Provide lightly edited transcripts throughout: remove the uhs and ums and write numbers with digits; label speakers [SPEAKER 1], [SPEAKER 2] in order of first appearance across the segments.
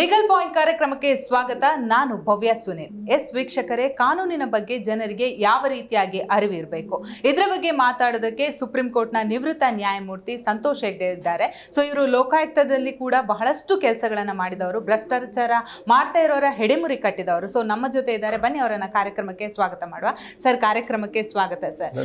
[SPEAKER 1] Legal point ಕಾರ್ಯಕ್ರಮಕ್ಕೆ ಸ್ವಾಗತ. ನಾನು ಭವ್ಯ ಸುನಿಲ್. ವೀಕ್ಷಕರೇ, ಕಾನೂನಿನ ಬಗ್ಗೆ ಜನರಿಗೆ ಯಾವ ರೀತಿಯಾಗಿ ಅರಿವು ಇರಬೇಕು, ಇದರ ಬಗ್ಗೆ ಮಾತಾಡೋದಕ್ಕೆ ಸುಪ್ರೀಂ ಕೋರ್ಟ್ನ ನಿವೃತ್ತ ನ್ಯಾಯಮೂರ್ತಿ ಸಂತೋಷ್ ಹೆಗ್ಡೆ ಇದ್ದಾರೆ. ಸೊ ಇವರು ಲೋಕಾಯುಕ್ತದಲ್ಲಿ ಕೂಡ ಬಹಳಷ್ಟು ಕೆಲಸಗಳನ್ನು ಮಾಡಿದವರು, ಭ್ರಷ್ಟಾಚಾರ ಮಾಡ್ತಾ ಇರೋರ ಹೆಡೆಮುರಿ ಕಟ್ಟಿದವರು. ಸೊ ನಮ್ಮ ಜೊತೆ ಇದ್ದಾರೆ, ಬನ್ನಿ ಅವರನ್ನ ಕಾರ್ಯಕ್ರಮಕ್ಕೆ ಸ್ವಾಗತ ಮಾಡುವ. ಸರ್, ಕಾರ್ಯಕ್ರಮಕ್ಕೆ ಸ್ವಾಗತ ಸರ್.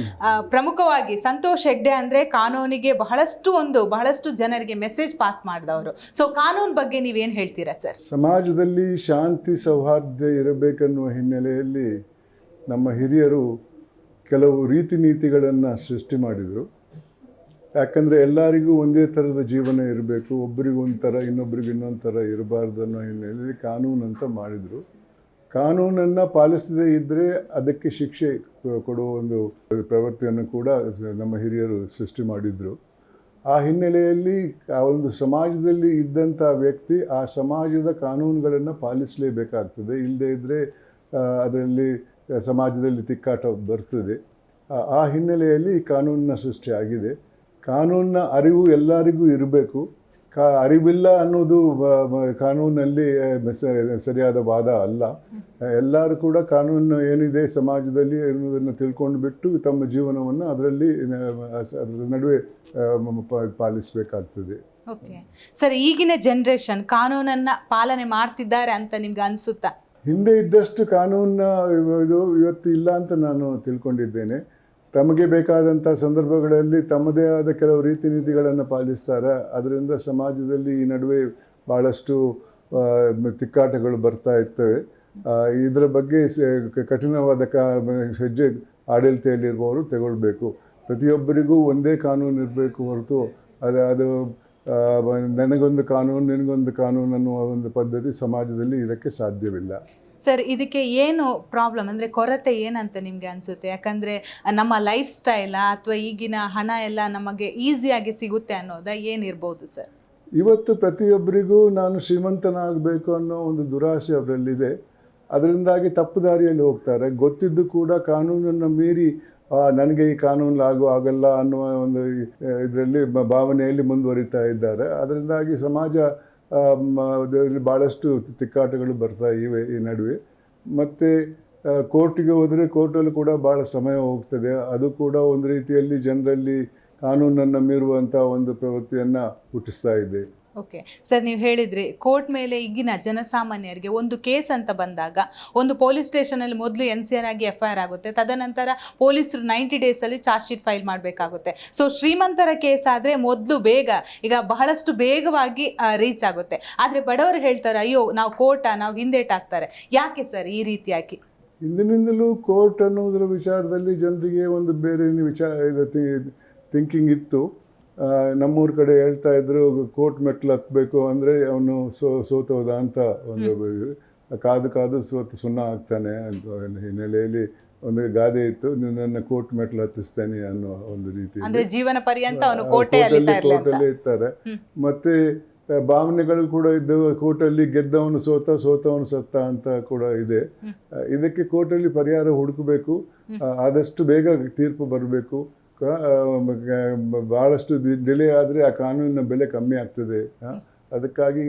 [SPEAKER 1] ಪ್ರಮುಖವಾಗಿ ಸಂತೋಷ್ ಹೆಗ್ಡೆ ಅಂದ್ರೆ ಕಾನೂನಿಗೆ ಬಹಳಷ್ಟು ಜನರಿಗೆ ಮೆಸೇಜ್ ಪಾಸ್ ಮಾಡಿದವರು. ಸೊ ಕಾನೂನು ಬಗ್ಗೆ ನೀವೇನು ಹೇಳ್ತೀರಾ ಸರ್?
[SPEAKER 2] ಸಮಾಜದಲ್ಲಿ ಶಾಂತಿ ಸೌಹಾರ್ದ ಇರಬೇಕನ್ನುವ ಹಿನ್ನೆಲೆಯಲ್ಲಿ ನಮ್ಮ ಹಿರಿಯರು ಕೆಲವು ರೀತಿ ನೀತಿಗಳನ್ನು ಸೃಷ್ಟಿ ಮಾಡಿದರು. ಯಾಕಂದರೆ ಎಲ್ಲರಿಗೂ ಒಂದೇ ಥರದ ಜೀವನ ಇರಬೇಕು, ಒಬ್ಬರಿಗೂ ಒಂಥರ ಇನ್ನೊಬ್ರಿಗೆ ಇನ್ನೊಂದು ಥರ ಇರಬಾರ್ದು ಅನ್ನೋ ಹಿನ್ನೆಲೆಯಲ್ಲಿ ಕಾನೂನು ಅಂತ ಮಾಡಿದರು. ಕಾನೂನನ್ನು ಪಾಲಿಸದೇ ಇದ್ದರೆ ಅದಕ್ಕೆ ಶಿಕ್ಷೆ ಕೊಡುವ ಒಂದು ಪ್ರವೃತ್ತಿಯನ್ನು ಕೂಡ ನಮ್ಮ ಹಿರಿಯರು ಸೃಷ್ಟಿ ಮಾಡಿದರು. ಆ ಹಿನ್ನೆಲೆಯಲ್ಲಿ ಆ ಒಂದು ಸಮಾಜದಲ್ಲಿ ಇದ್ದಂಥ ವ್ಯಕ್ತಿ ಆ ಸಮಾಜದ ಕಾನೂನುಗಳನ್ನು ಪಾಲಿಸಲೇಬೇಕಾಗ್ತದೆ. ಇಲ್ಲದೇ ಇದ್ದರೆ ಅದರಲ್ಲಿ ಸಮಾಜದಲ್ಲಿ ತಿಕ್ಕಾಟ ಬರ್ತದೆ. ಆ ಹಿನ್ನೆಲೆಯಲ್ಲಿ ಈ ಕಾನೂನಿನ ಸೃಷ್ಟಿ ಆಗಿದೆ. ಕಾನೂನಿನ ಅರಿವು ಎಲ್ಲರಿಗೂ ಇರಬೇಕು. ಅರಿವಿಲ್ಲ ಅನ್ನೋದು ಕಾನೂನಲ್ಲಿ ಸರಿಯಾದ ವಾದ ಅಲ್ಲ. ಎಲ್ಲರೂ ಕೂಡ ಕಾನೂನು ಏನಿದೆ ಸಮಾಜದಲ್ಲಿ ಅನ್ನೋದನ್ನು ತಿಳ್ಕೊಂಡು ಬಿಟ್ಟು ತಮ್ಮ ಜೀವನವನ್ನು ಅದರ ನಡುವೆ ಪಾಲಿಸಬೇಕಾಗ್ತದೆ.
[SPEAKER 1] ಓಕೆ ಸರ್, ಈಗಿನ ಜನರೇಷನ್ ಕಾನೂನನ್ನು ಪಾಲನೆ ಮಾಡ್ತಿದ್ದಾರೆ ಅಂತ ನಿಮ್ಗೆ ಅನಿಸುತ್ತಾ?
[SPEAKER 2] ಹಿಂದೆ ಇದ್ದಷ್ಟು ಕಾನೂನ ಇವತ್ತು ಇಲ್ಲ ಅಂತ ನಾನು ತಿಳ್ಕೊಂಡಿದ್ದೇನೆ. ತಮಗೆ ಬೇಕಾದಂಥ ಸಂದರ್ಭಗಳಲ್ಲಿ ತಮ್ಮದೇ ಆದ ಕೆಲವು ರೀತಿ ನೀತಿಗಳನ್ನು ಪಾಲಿಸ್ತಾರೆ. ಅದರಿಂದ ಸಮಾಜದಲ್ಲಿ ಈ ನಡುವೆ ಭಾಳಷ್ಟು ತಿಕ್ಕಾಟಗಳು ಬರ್ತಾ ಇರ್ತವೆ. ಇದರ ಬಗ್ಗೆ ಕಠಿಣವಾದ ಹೆಜ್ಜೆ ಆಡಳಿತೆಯಲ್ಲಿರುವವರು ತಗೊಳ್ಬೇಕು. ಪ್ರತಿಯೊಬ್ಬರಿಗೂ ಒಂದೇ ಕಾನೂನು ಇರಬೇಕು ಹೊರತು ಅದು ನನಗೊಂದು ಕಾನೂನು ನಿನಗೊಂದು ಕಾನೂನು ಅನ್ನುವ ಒಂದು ಪದ್ಧತಿ ಸಮಾಜದಲ್ಲಿ ಇದಕ್ಕೆ ಸಾಧ್ಯವಿಲ್ಲ.
[SPEAKER 1] ಸರ್, ಇದಕ್ಕೆ ಏನು ಪ್ರಾಬ್ಲಮ್ ಅಂದರೆ ಕೊರತೆ ಏನಂತ ನಿಮಗೆ ಅನಿಸುತ್ತೆ? ಯಾಕಂದರೆ ನಮ್ಮ ಲೈಫ್ ಸ್ಟೈಲ ಅಥವಾ ಈಗಿನ ಹಣ ಎಲ್ಲ ನಮಗೆ ಈಸಿಯಾಗಿ ಸಿಗುತ್ತೆ ಅನ್ನೋದ ಏನಿರ್ಬೋದು ಸರ್?
[SPEAKER 2] ಇವತ್ತು ಪ್ರತಿಯೊಬ್ಬರಿಗೂ ನಾನು ಶ್ರೀಮಂತನಾಗಬೇಕು ಅನ್ನೋ ಒಂದು ದುರಾಸೆ ಅವರಲ್ಲಿದೆ. ಅದರಿಂದಾಗಿ ತಪ್ಪು ದಾರಿಯಲ್ಲಿ ಹೋಗ್ತಾರೆ. ಗೊತ್ತಿದ್ದು ಕೂಡ ಕಾನೂನನ್ನು ಮೀರಿ ನನಗೆ ಈ ಕಾನೂನು ಆಗಲ್ಲ ಅನ್ನುವ ಒಂದು ಇದರಲ್ಲಿ ಭಾವನೆಯಲ್ಲಿ ಮುಂದುವರಿತಾ ಇದ್ದಾರೆ. ಅದರಿಂದಾಗಿ ಸಮಾಜ ಭಾಳಷ್ಟು ತಿಕ್ಕಾಟಗಳು ಬರ್ತಾ ಇವೆ ಈ ನಡುವೆ. ಮತ್ತು ಕೋರ್ಟಿಗೆ ಹೋದರೆ ಕೋರ್ಟಲ್ಲಿ ಕೂಡ ಭಾಳ ಸಮಯ ಹೋಗ್ತದೆ. ಅದು ಕೂಡ ಒಂದು ರೀತಿಯಲ್ಲಿ ಜನರಲ್ಲಿ ಕಾನೂನನ್ನು ಮೀರುವಂಥ ಒಂದು ಪ್ರವೃತ್ತಿಯನ್ನು ಹುಟ್ಟಿಸ್ತಾ ಇದೆ.
[SPEAKER 1] ಓಕೆ ಸರ್, ನೀವು ಹೇಳಿದ್ರಿ ಕೋರ್ಟ್ ಮೇಲೆ ಈಗಿನ ಜನಸಾಮಾನ್ಯರಿಗೆ ಒಂದು ಕೇಸ್ ಅಂತ ಬಂದಾಗ ಒಂದು ಪೊಲೀಸ್ ಸ್ಟೇಷನಲ್ಲಿ ಮೊದಲು NCR ಆಗಿ FIR ಆಗುತ್ತೆ. ತದನಂತರ ಪೊಲೀಸರು 90 ಡೇಸಲ್ಲಿ ಚಾರ್ಜ್ ಶೀಟ್ ಫೈಲ್ ಮಾಡಬೇಕಾಗುತ್ತೆ. ಸೊ ಶ್ರೀಮಂತರ ಕೇಸ್ ಆದರೆ ಮೊದಲು ಈಗ ಬಹಳಷ್ಟು ಬೇಗವಾಗಿ ರೀಚ್ ಆಗುತ್ತೆ. ಆದರೆ ಬಡವರು ಹೇಳ್ತಾರೆ, ಅಯ್ಯೋ ನಾವು ನಾವು ಹಿಂದೇಟಾಗ್ತಾರೆ. ಯಾಕೆ ಸರ್ ಈ ರೀತಿಯಾಗಿ?
[SPEAKER 2] ಹಿಂದಿನಿಂದಲೂ ಕೋರ್ಟ್ ಅನ್ನೋದರ ವಿಚಾರದಲ್ಲಿ ಜನರಿಗೆ ಒಂದು ಬೇರೆ ಥಿಂಕಿಂಗ್ ಇತ್ತು. ನಮ್ಮೂರ ಕಡೆ ಹೇಳ್ತಾ ಇದ್ರು, ಕೋರ್ಟ್ ಮೆಟ್ಲು ಹತ್ತಬೇಕು ಅಂದರೆ ಅವನು ಸೋತೋದ ಅಂತ ಒಂದು ಕಾದು ಸೋತು ಸುಣ್ಣ ಆಗ್ತಾನೆ ಅಂತ ಹಿನ್ನೆಲೆಯಲ್ಲಿ ಒಂದು ಗಾದೆ ಇತ್ತು, ನನ್ನ ಕೋರ್ಟ್ ಮೆಟ್ಲು ಹತ್ತಿಸ್ತೇನೆ ಅನ್ನೋ ಒಂದು ರೀತಿ
[SPEAKER 1] ಜೀವನ ಪರ್ಯಂತ ಕೋರ್ಟಲ್ಲಿ
[SPEAKER 2] ಇರ್ತಾರೆ. ಮತ್ತೆ ಭಾವನೆಗಳು ಕೂಡ ಇದ್ದವು. ಕೋರ್ಟಲ್ಲಿ ಗೆದ್ದವನು ಸೋತವನು ಸತ್ತ ಅಂತ ಕೂಡ ಇದೆ. ಇದಕ್ಕೆ ಕೋರ್ಟಲ್ಲಿ ಪರಿಹಾರ ಹುಡುಕಬೇಕು. ಆದಷ್ಟು ಬೇಗ ತೀರ್ಪು ಬರಬೇಕು. ಭಾಳಷ್ಟು ಡಿಲೇ ಆದರೆ ಆ ಕಾನೂನಿನ ಬೆಲೆ ಕಮ್ಮಿ ಆಗ್ತದೆ. ಅದಕ್ಕಾಗಿ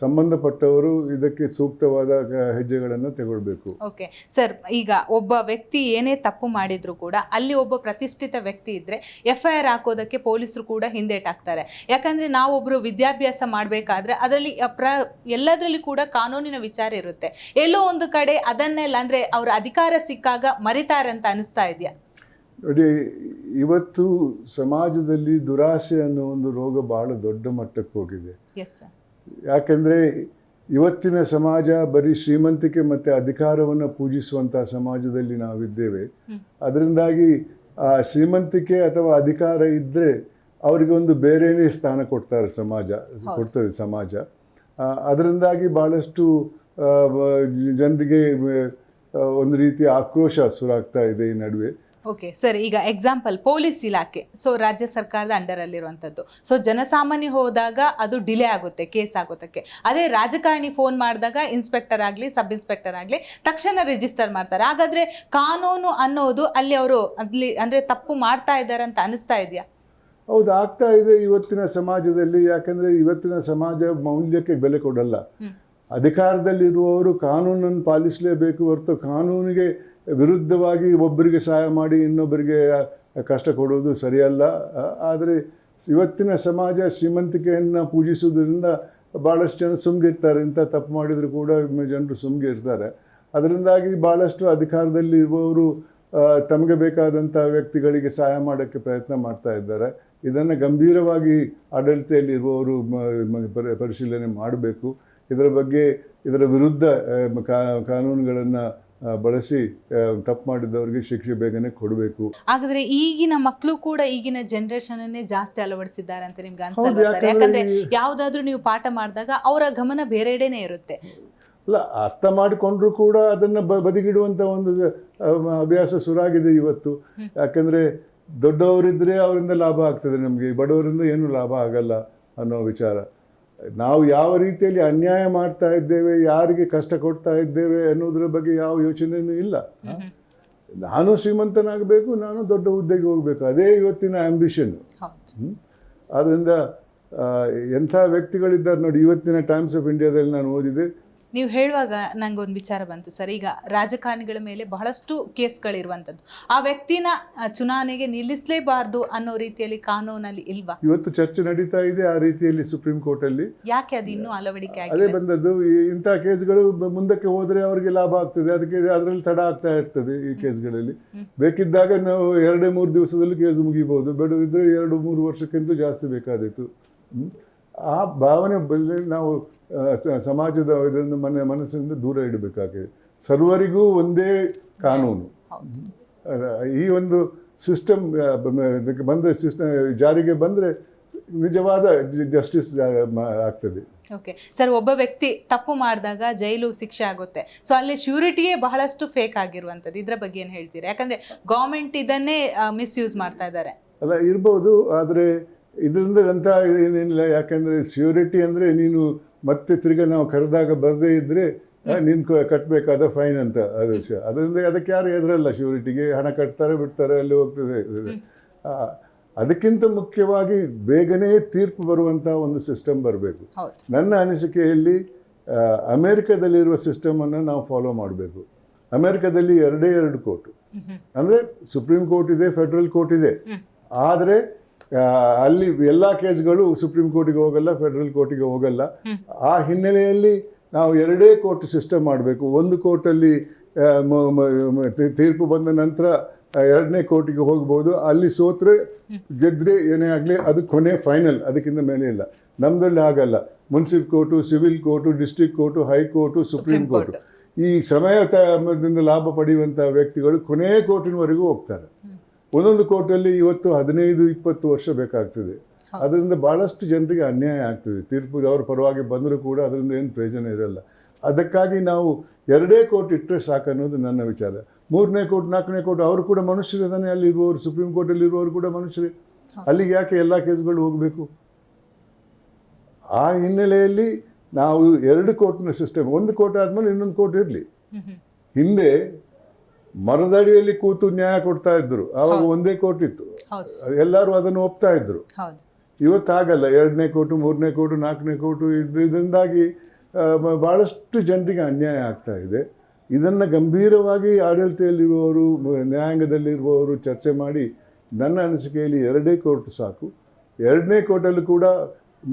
[SPEAKER 2] ಸಂಬಂಧಪಟ್ಟವರು ಇದಕ್ಕೆ ಸೂಕ್ತವಾದ ಹೆಜ್ಜೆಗಳನ್ನು ತಗೊಳ್ಬೇಕು.
[SPEAKER 1] ಓಕೆ ಸರ್, ಈಗ ಒಬ್ಬ ವ್ಯಕ್ತಿ ಏನೇ ತಪ್ಪು ಮಾಡಿದ್ರು ಕೂಡ ಅಲ್ಲಿ ಒಬ್ಬ ಪ್ರತಿಷ್ಠಿತ ವ್ಯಕ್ತಿ ಇದ್ರೆ FIR ಹಾಕೋದಕ್ಕೆ ಪೊಲೀಸರು ಕೂಡ ಹಿಂದೇಟಾಗ್ತಾರೆ. ಯಾಕಂದ್ರೆ ನಾವೊಬ್ರು ವಿದ್ಯಾಭ್ಯಾಸ ಮಾಡಬೇಕಾದ್ರೆ ಅದರಲ್ಲಿ ಎಲ್ಲದರಲ್ಲಿ ಕೂಡ ಕಾನೂನಿನ ವಿಚಾರ ಇರುತ್ತೆ. ಎಲ್ಲೋ ಒಂದು ಕಡೆ ಅದನ್ನೆಲ್ಲ ಅಂದ್ರೆ ಅವರ ಅಧಿಕಾರ ಸಿಕ್ಕಾಗ ಮರಿತಾರೆ ಅಂತ ಅನಿಸ್ತಾ ಇದೆಯಾ?
[SPEAKER 2] ನೋಡಿ, ಇವತ್ತು ಸಮಾಜದಲ್ಲಿ ದುರಾಸೆ ಅನ್ನೋ ಒಂದು ರೋಗ ಬಹಳ ದೊಡ್ಡ ಮಟ್ಟಕ್ಕೆ ಹೋಗಿದೆ. ಯಾಕೆಂದರೆ ಇವತ್ತಿನ ಸಮಾಜ ಬರೀ ಶ್ರೀಮಂತಿಕೆ ಮತ್ತು ಅಧಿಕಾರವನ್ನು ಪೂಜಿಸುವಂಥ ಸಮಾಜದಲ್ಲಿ ನಾವಿದ್ದೇವೆ. ಅದರಿಂದಾಗಿ ಆ ಶ್ರೀಮಂತಿಕೆ ಅಥವಾ ಅಧಿಕಾರ ಇದ್ದರೆ ಅವರಿಗೆ ಒಂದು ಬೇರೆಯೇ ಸ್ಥಾನ ಕೊಡ್ತದೆ ಸಮಾಜ. ಅದರಿಂದಾಗಿ ಭಾಳಷ್ಟು ಜನರಿಗೆ ಒಂದು ರೀತಿಯ ಆಕ್ರೋಶ ಸುರಾಗ್ತಾ ಇದೆ ಈ ನಡುವೆ.
[SPEAKER 1] ಓಕೆ ಸರ್, ಈಗ ಎಕ್ಸಾಂಪಲ್ ಪೊಲೀಸ್ ಇಲಾಖೆ, ಸೊ ರಾಜ್ಯ ಸರ್ಕಾರದ ಅಂಡರಲ್ಲಿರುವಂಥದ್ದು. ಸೊ ಜನಸಾಮಾನ್ಯ ಹೋದಾಗ ಅದು ಡಿಲೇ ಆಗುತ್ತೆ ಕೇಸ್ ಆಗೋದಕ್ಕೆ. ಅದೇ ರಾಜಕಾರಣಿ ಫೋನ್ ಮಾಡಿದಾಗ ಇನ್ಸ್ಪೆಕ್ಟರ್ ಆಗಲಿ ಸಬ್ ಇನ್ಸ್ಪೆಕ್ಟರ್ ಆಗಲಿ ತಕ್ಷಣ ರಿಜಿಸ್ಟರ್ ಮಾಡ್ತಾರೆ. ಹಾಗಾದರೆ ಕಾನೂನು ಅನ್ನೋದು ಅಲ್ಲಿ ಅಂದರೆ ತಪ್ಪು ಮಾಡ್ತಾ ಇದ್ದಾರೆ ಅಂತ ಅನಿಸ್ತಾ ಇದೆಯಾ?
[SPEAKER 2] ಹೌದು, ಆಗ್ತಾ ಇದೆ ಇವತ್ತಿನ ಸಮಾಜದಲ್ಲಿ. ಯಾಕಂದರೆ ಇವತ್ತಿನ ಸಮಾಜ ಮೌಲ್ಯಕ್ಕೆ ಬೆಲೆ ಕೊಡಲ್ಲ. ಅಧಿಕಾರದಲ್ಲಿರುವವರು ಕಾನೂನನ್ನು ಪಾಲಿಸಲೇಬೇಕು ಹೊರತು ಕಾನೂನಿಗೆ ವಿರುದ್ಧವಾಗಿ ಒಬ್ಬರಿಗೆ ಸಹಾಯ ಮಾಡಿ ಇನ್ನೊಬ್ಬರಿಗೆ ಕಷ್ಟ ಕೊಡುವುದು ಸರಿಯಲ್ಲ. ಆದರೆ ಇವತ್ತಿನ ಸಮಾಜ ಶ್ರೀಮಂತಿಕೆಯನ್ನು ಪೂಜಿಸುವುದರಿಂದ ಭಾಳಷ್ಟು ಜನ ಸುಮ್ಗಿರ್ತಾರೆ. ಇಂಥ ತಪ್ಪು ಮಾಡಿದರೂ ಕೂಡ ಜನರು ಸುಮ್ಗಿರ್ತಾರೆ. ಅದರಿಂದಾಗಿ ಭಾಳಷ್ಟು ಅಧಿಕಾರದಲ್ಲಿ ಇರುವವರು ತಮಗೆ ಬೇಕಾದಂಥ ವ್ಯಕ್ತಿಗಳಿಗೆ ಸಹಾಯ ಮಾಡೋಕ್ಕೆ ಪ್ರಯತ್ನ ಮಾಡ್ತಾ ಇದ್ದಾರೆ. ಇದನ್ನು ಗಂಭೀರವಾಗಿ ಆಡಳಿತೆಯಲ್ಲಿರುವವರು ಪರಿಶೀಲನೆ ಮಾಡಬೇಕು. ಇದರ ಬಗ್ಗೆ ಇದರ ವಿರುದ್ಧ ಕಾನೂನುಗಳನ್ನು ಬಳಸಿ ತಪ್ಪು ಮಾಡಿದವರಿಗೆ ಶಿಕ್ಷೆ ಬೇಗನೆ ಕೊಡಬೇಕು.
[SPEAKER 1] ಹಾಗಾದ್ರೆ ಈಗಿನ ಮಕ್ಕಳು ಕೂಡ ಈಗಿನ ಜನರೇಷನ್ ಅನ್ನೇ ಜಾಸ್ತಿ ಅಳವಡಿಸಿದ್ದಾರೆ ಅಂತ ನಿಮ್ಗೆ ಅನ್ಸಲ್ವಾ ಸರ್? ಯಾಕಂದ್ರೆ ಯಾವ್ದಾದ್ರು ನೀವು ಪಾಠ ಮಾಡಿದಾಗ ಅವರ ಗಮನ ಬೇರೆಡೆನೇ ಇರುತ್ತೆ.
[SPEAKER 2] ಅಲ್ಲ, ಅರ್ಥ ಮಾಡಿಕೊಂಡ್ರೂ ಕೂಡ ಅದನ್ನು ಬದಿಗಿಡುವಂಥ ಒಂದು ಅಭ್ಯಾಸ ಶುರುವಾಗಿದೆ ಇವತ್ತು. ಯಾಕಂದರೆ ದೊಡ್ಡವರಿದ್ದರೆ ಅವರಿಂದ ಲಾಭ ಆಗ್ತದೆ, ನಮಗೆ ಬಡವರಿಂದ ಏನೂ ಲಾಭ ಆಗಲ್ಲ ಅನ್ನೋ ವಿಚಾರ. ನಾವು ಯಾವ ರೀತಿಯಲ್ಲಿ ಅನ್ಯಾಯ ಮಾಡ್ತಾ ಇದ್ದೇವೆ, ಯಾರಿಗೆ ಕಷ್ಟ ಕೊಡ್ತಾ ಇದ್ದೇವೆ ಅನ್ನೋದ್ರ ಬಗ್ಗೆ ಯಾವ ಯೋಚನೆಯೂ ಇಲ್ಲ. ನಾನು ಶ್ರೀಮಂತನಾಗಬೇಕು, ನಾನು ದೊಡ್ಡ ಹುದ್ದೆಗೆ ಹೋಗಬೇಕು, ಅದೇ ಇವತ್ತಿನ ಆ್ಯಂಬಿಷನ್. ಆದ್ದರಿಂದ ಎಂಥ ವ್ಯಕ್ತಿಗಳಿದ್ದಾರೆ ನೋಡಿ. ಇವತ್ತಿನ ಟೈಮ್ಸ್ ಆಫ್ ಇಂಡಿಯಾದಲ್ಲಿ ನಾನು ಓದಿದೆ.
[SPEAKER 1] ನೀವು ಹೇಳುವಾಗ ನಂಗೊಂದು ವಿಚಾರ ಬಂತು ಸರ್. ಈಗ ರಾಜಕಾರಣಿಗಳ ಮೇಲೆ ಬಹಳಷ್ಟು ಕೇಸ್ಗಳಿರುವಂಥದ್ದು, ಆ ವ್ಯಕ್ತಿನ ಚುನಾವಣೆಗೆ ನಿಲ್ಲಿಸಲೇಬಾರ್ದು ಅನ್ನೋ ರೀತಿಯಲ್ಲಿ ಕಾನೂನಲ್ಲಿ ಇಲ್ವಾ?
[SPEAKER 2] ಇವತ್ತು ಚರ್ಚೆ ನಡೀತಾ ಇದೆ ಆ ರೀತಿಯಲ್ಲಿ ಸುಪ್ರೀಂ ಕೋರ್ಟಲ್ಲಿ.
[SPEAKER 1] ಯಾಕೆ ಅದು ಇನ್ನೂ ಅಳವಡಿಕೆ
[SPEAKER 2] ಅದೇ ಬಂದದ್ದು. ಇಂಥ ಕೇಸ್ಗಳು ಮುಂದಕ್ಕೆ ಹೋದರೆ ಅವರಿಗೆ ಲಾಭ ಆಗ್ತದೆ, ಅದಕ್ಕೆ ಅದರಲ್ಲಿ ತಡ ಆಗ್ತಾ ಇರ್ತದೆ. ಈ ಕೇಸ್ಗಳಲ್ಲಿ ಬೇಕಿದ್ದಾಗ ನಾವು 2-3 ದಿವಸದಲ್ಲಿ ಕೇಸ್ ಮುಗಿಬೋದು, ಬೇಡದಿದ್ದರೆ 2-3 ವರ್ಷಕ್ಕಿಂತ ಜಾಸ್ತಿ ಬೇಕಾದೀತು. ಆ ಭಾವನೆ ನಾವು ಸಮಾಜದ ಇದರಿಂದ ಮನಸ್ಸಿನಿಂದ ದೂರ ಇಡಬೇಕಾಗಿದೆ. ಸರ್ವರಿಗೂ ಒಂದೇ ಕಾನೂನು. ಈ ಒಂದು ಸಿಸ್ಟಮ್ ಬಂದರೆ, ಜಾರಿಗೆ ಬಂದರೆ ನಿಜವಾದ ಜಸ್ಟಿಸ್ ಆಗ್ತದೆ.
[SPEAKER 1] ಓಕೆ ಸರ್, ಒಬ್ಬ ವ್ಯಕ್ತಿ ತಪ್ಪು ಮಾಡಿದಾಗ ಜೈಲು ಶಿಕ್ಷೆ ಆಗುತ್ತೆ. ಸೊ ಅಲ್ಲಿ ಶ್ಯೂರಿಟಿಯೇ ಬಹಳಷ್ಟು ಫೇಕ್ ಆಗಿರುವಂಥದ್ದು. ಇದ್ರ ಬಗ್ಗೆ ಏನು ಹೇಳ್ತೀರಾ? ಯಾಕಂದರೆ ಗೌರ್ಮೆಂಟ್ ಇದನ್ನೇ ಮಿಸ್ಯೂಸ್ ಮಾಡ್ತಾ ಇದ್ದಾರೆ.
[SPEAKER 2] ಅಲ್ಲ, ಇರ್ಬೋದು. ಆದರೆ ಇದರಿಂದ ಅಂತ ಏನೇನಿಲ್ಲ. ಯಾಕೆಂದರೆ ಶ್ಯೂರಿಟಿ ಅಂದರೆ ನೀನು ಮತ್ತೆ ತಿರ್ಗಿ ನಾವು ಕರೆದಾಗ ಬರದೇ ಇದ್ದರೆ ನೀನು ಕಟ್ಟಬೇಕಾದ ಫೈನ್ ಅಂತ ಅದು ವಿಷಯ. ಅದರಿಂದ ಅದಕ್ಕೆ ಯಾರು ಎದುರಲ್ಲ. ಶ್ಯೂರಿಟಿಗೆ ಹಣ ಕಟ್ತಾರೆ, ಬಿಡ್ತಾರೆ, ಅಲ್ಲಿ ಹೋಗ್ತದೆ. ಅದಕ್ಕಿಂತ ಮುಖ್ಯವಾಗಿ ಬೇಗನೆ ತೀರ್ಪು ಬರುವಂಥ ಒಂದು ಸಿಸ್ಟಮ್ ಬರಬೇಕು. ನನ್ನ ಅನಿಸಿಕೆಯಲ್ಲಿ ಅಮೇರಿಕಾದಲ್ಲಿರುವ ಸಿಸ್ಟಮನ್ನು ನಾವು ಫಾಲೋ ಮಾಡಬೇಕು. ಅಮೇರಿಕಾದಲ್ಲಿ 2 ಕೋರ್ಟು, ಅಂದರೆ ಸುಪ್ರೀಂ ಕೋರ್ಟ್ ಇದೆ, ಫೆಡ್ರಲ್ ಕೋರ್ಟ್ ಇದೆ. ಆದರೆ ಅಲ್ಲಿ ಎಲ್ಲ ಕೇಸ್ಗಳು ಸುಪ್ರೀಂ ಕೋರ್ಟಿಗೆ ಹೋಗಲ್ಲ, ಫೆಡರಲ್ ಕೋರ್ಟಿಗೆ ಹೋಗಲ್ಲ. ಆ ಹಿನ್ನೆಲೆಯಲ್ಲಿ ನಾವು 2 ಕೋರ್ಟ್ ಸಿಸ್ಟಮ್ ಮಾಡಬೇಕು. ಒಂದು ಕೋರ್ಟಲ್ಲಿ ತೀರ್ಪು ಬಂದ ನಂತರ 2ನೇ ಕೋರ್ಟಿಗೆ ಹೋಗ್ಬೋದು. ಅಲ್ಲಿ ಸೋತ್ರೆ ಗೆದ್ದರೆ ಏನೇ ಆಗಲಿ ಅದು ಕೊನೆ ಫೈನಲ್, ಅದಕ್ಕಿಂತ ಮೇಲೆ ಇಲ್ಲ. ನಮ್ಮದ್ರಲ್ಲಿ ಆಗಲ್ಲ. Municipal court, civil court, district court, high court, supreme court. ಈ ಸಮಯದಿಂದ ಲಾಭ ಪಡೆಯುವಂಥ ವ್ಯಕ್ತಿಗಳು ಕೊನೆಯ ಕೋರ್ಟಿನವರೆಗೂ ಹೋಗ್ತಾರೆ. ಒಂದೊಂದು ಕೋರ್ಟಲ್ಲಿ ಇವತ್ತು 15-20 ವರ್ಷ ಬೇಕಾಗ್ತದೆ. ಅದರಿಂದ ಭಾಳಷ್ಟು ಜನರಿಗೆ ಅನ್ಯಾಯ ಆಗ್ತದೆ. ತೀರ್ಪು ಅವ್ರ ಪರವಾಗಿ ಬಂದರೂ ಕೂಡ ಅದರಿಂದ ಏನು ಪ್ರಯೋಜನ ಇರಲ್ಲ. ಅದಕ್ಕಾಗಿ ನಾವು 2 ಕೋರ್ಟ್ ಇಟ್ಟರೆ ಸಾಕನ್ನೋದು ನನ್ನ ವಿಚಾರ. 3ನೇ ಕೋರ್ಟ್, 4ನೇ ಕೋರ್ಟ್ ಅವರು ಕೂಡ ಮನುಷ್ಯರೇ ತಾನೇ. ಅಲ್ಲಿ ಇರುವವರು, ಸುಪ್ರೀಂ ಕೋರ್ಟಲ್ಲಿ ಇರುವವರು ಕೂಡ ಮನುಷ್ಯರೇ. ಅಲ್ಲಿಗೆ ಯಾಕೆ ಎಲ್ಲ ಕೇಸ್ಗಳು ಹೋಗಬೇಕು? ಆ ಹಿನ್ನೆಲೆಯಲ್ಲಿ ನಾವು 2 ಕೋರ್ಟ್ನ ಸಿಸ್ಟಮ್, ಒಂದು ಕೋರ್ಟ್ ಆದಮೇಲೆ ಇನ್ನೊಂದು ಕೋರ್ಟ್ ಇರಲಿ. ಹಿಂದೆ ಮರದಡಿಯಲ್ಲಿ ಕೂತು ನ್ಯಾಯ ಕೊಡ್ತಾ ಇದ್ರು, ಆವಾಗ ಒಂದೇ ಕೋರ್ಟ್ ಇತ್ತು, ಎಲ್ಲರೂ ಅದನ್ನು ಒಪ್ತಾ ಇದ್ರು. ಇವತ್ತಾಗಲ್ಲ. 2ನೇ ಕೋರ್ಟು, 3ನೇ ಕೋರ್ಟು, 4ನೇ ಕೋರ್ಟು. ಇದರಿಂದಾಗಿ ಭಾಳಷ್ಟು ಜನರಿಗೆ ಅನ್ಯಾಯ ಆಗ್ತಾ ಇದೆ. ಇದನ್ನು ಗಂಭೀರವಾಗಿ ಆಡಳಿತದಲ್ಲಿರುವವರು, ನ್ಯಾಯಾಂಗದಲ್ಲಿರುವವರು ಚರ್ಚೆ ಮಾಡಿ, ನನ್ನ ಅನಿಸಿಕೆಯಲ್ಲಿ 2 ಕೋರ್ಟ್ ಸಾಕು. 2ನೇ ಕೋರ್ಟಲ್ಲಿ ಕೂಡ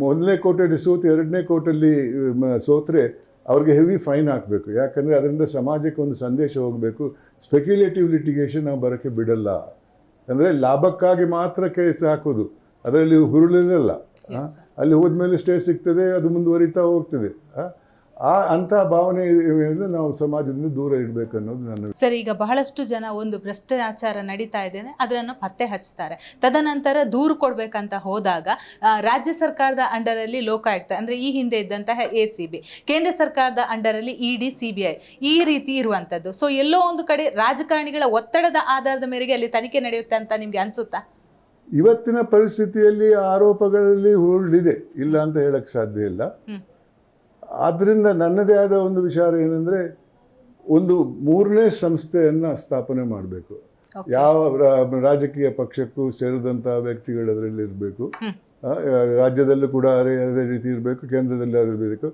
[SPEAKER 2] 1ನೇ ಕೋರ್ಟಲ್ಲಿ ಸೋತು 2ನೇ ಕೋರ್ಟಲ್ಲಿ ಸೋತ್ರೆ ಅವ್ರಿಗೆ ಹೆವಿ ಫೈನ್ ಹಾಕಬೇಕು. ಯಾಕಂದರೆ ಅದರಿಂದ ಸಮಾಜಕ್ಕೆ ಒಂದು ಸಂದೇಶ ಹೋಗಬೇಕು. ಸ್ಪೆಕ್ಯುಲೇಟಿವ್ ಲಿಟಿಗೇಷನ್ ನಾವು ಬರೋಕ್ಕೆ ಬಿಡಲ್ಲ. ಅಂದರೆ ಲಾಭಕ್ಕಾಗಿ ಮಾತ್ರ ಕೇಸ್ ಹಾಕೋದು, ಅದರಲ್ಲಿ ಹುರುಳಿರಲ್ಲ. ಅಲ್ಲಿ ಹೋದ್ಮೇಲೆ ಸ್ಟೇ ಸಿಗ್ತದೆ, ಅದು ಮುಂದುವರಿತಾ ಹೋಗ್ತದೆ. ಅಂಥ ಭಾವನೆ ನಾವು ಸಮಾಜದಿಂದ ದೂರ ಇಡಬೇಕು ಅನ್ನೋದು ನನ್ನ.
[SPEAKER 1] ಸರ್, ಈಗ ಬಹಳಷ್ಟು ಜನ ಒಂದು ಭ್ರಷ್ಟಾಚಾರ ನಡೀತಾ ಇದೆ ಅದನ್ನು ಪತ್ತೆ ಹಚ್ತಾರೆ. ತದನಂತರ ದೂರು ಕೊಡಬೇಕಂತ ಹೋದಾಗ ರಾಜ್ಯ ಸರ್ಕಾರದ ಅಂಡರಲ್ಲಿ ಲೋಕಾಯುಕ್ತ, ಅಂದರೆ ಈ ಹಿಂದೆ ಇದ್ದಂತಹ ACB, ಕೇಂದ್ರ ಸರ್ಕಾರದ ಅಂಡರಲ್ಲಿ ED, CBI ಈ ರೀತಿ ಇರುವಂಥದ್ದು. ಸೊ ಎಲ್ಲೋ ಒಂದು ಕಡೆ ರಾಜಕಾರಣಿಗಳ ಒತ್ತಡದ ಆಧಾರದ ಮೇರೆಗೆ ಅಲ್ಲಿ ತನಿಖೆ ನಡೆಯುತ್ತೆ ಅಂತ ನಿಮಗೆ ಅನಿಸುತ್ತಾ?
[SPEAKER 2] ಇವತ್ತಿನ ಪರಿಸ್ಥಿತಿಯಲ್ಲಿ ಆರೋಪಗಳಲ್ಲಿ ಹುರುಳಿದೆ, ಇಲ್ಲ ಅಂತ ಹೇಳಕ್ಕೆ ಸಾಧ್ಯ ಇಲ್ಲ. ಆದ್ದರಿಂದ ನನ್ನದೇ ಆದ ಒಂದು ವಿಚಾರ ಏನಂದರೆ, ಒಂದು 3ನೇ ಸಂಸ್ಥೆಯನ್ನು ಸ್ಥಾಪನೆ ಮಾಡಬೇಕು. ಯಾವ ರಾಜಕೀಯ ಪಕ್ಷಕ್ಕೂ ಸೇರಿದಂಥ ವ್ಯಕ್ತಿಗಳು ಅದರಲ್ಲಿ ಇರಬೇಕು. ರಾಜ್ಯದಲ್ಲೂ ಕೂಡ ಅದೇ ರೀತಿ ಇರಬೇಕು, ಕೇಂದ್ರದಲ್ಲಿ ಇರಬೇಕು.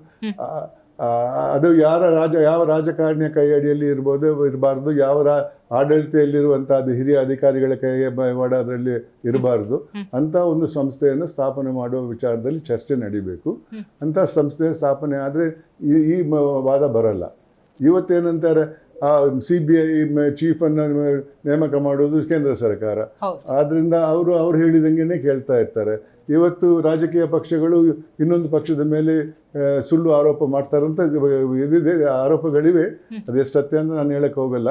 [SPEAKER 2] ಅದು ಯಾವ ರಾಜಕಾರಣಿಯ ಕೈ ಅಡಿಯಲ್ಲಿ ಇರಬಾರ್ದು, ಯಾವ ಆಡಳಿತೆಯಲ್ಲಿರುವಂಥ ಅದು ಹಿರಿಯ ಅಧಿಕಾರಿಗಳ ಕೈಗೆ ಅದರಲ್ಲಿ ಇರಬಾರ್ದು ಅಂತ ಒಂದು ಸಂಸ್ಥೆಯನ್ನು ಸ್ಥಾಪನೆ ಮಾಡುವ ವಿಚಾರದಲ್ಲಿ ಚರ್ಚೆ ನಡಿಬೇಕು. ಅಂಥ ಸಂಸ್ಥೆಯ ಸ್ಥಾಪನೆ ಆದರೆ ಈ ವಾದ ಬರಲ್ಲ. ಇವತ್ತೇನಂತಾರೆ, CBI ಚೀಫನ್ನು ನೇಮಕ ಮಾಡೋದು ಕೇಂದ್ರ ಸರ್ಕಾರ, ಆದ್ದರಿಂದ ಅವ್ರು ಹೇಳಿದಂಗೆ ಕೇಳ್ತಾ ಇರ್ತಾರೆ. ಇವತ್ತು ರಾಜಕೀಯ ಪಕ್ಷಗಳು ಇನ್ನೊಂದು ಪಕ್ಷದ ಮೇಲೆ ಸುಳ್ಳು ಆರೋಪ ಮಾಡ್ತಾರಂತ ಇದಿದೆ, ಆರೋಪಗಳಿವೆ. ಅದೆಷ್ಟು ಸತ್ಯ ಅಂತ ನಾನು ಹೇಳಕ್ಕೆ ಹೋಗಲ್ಲ.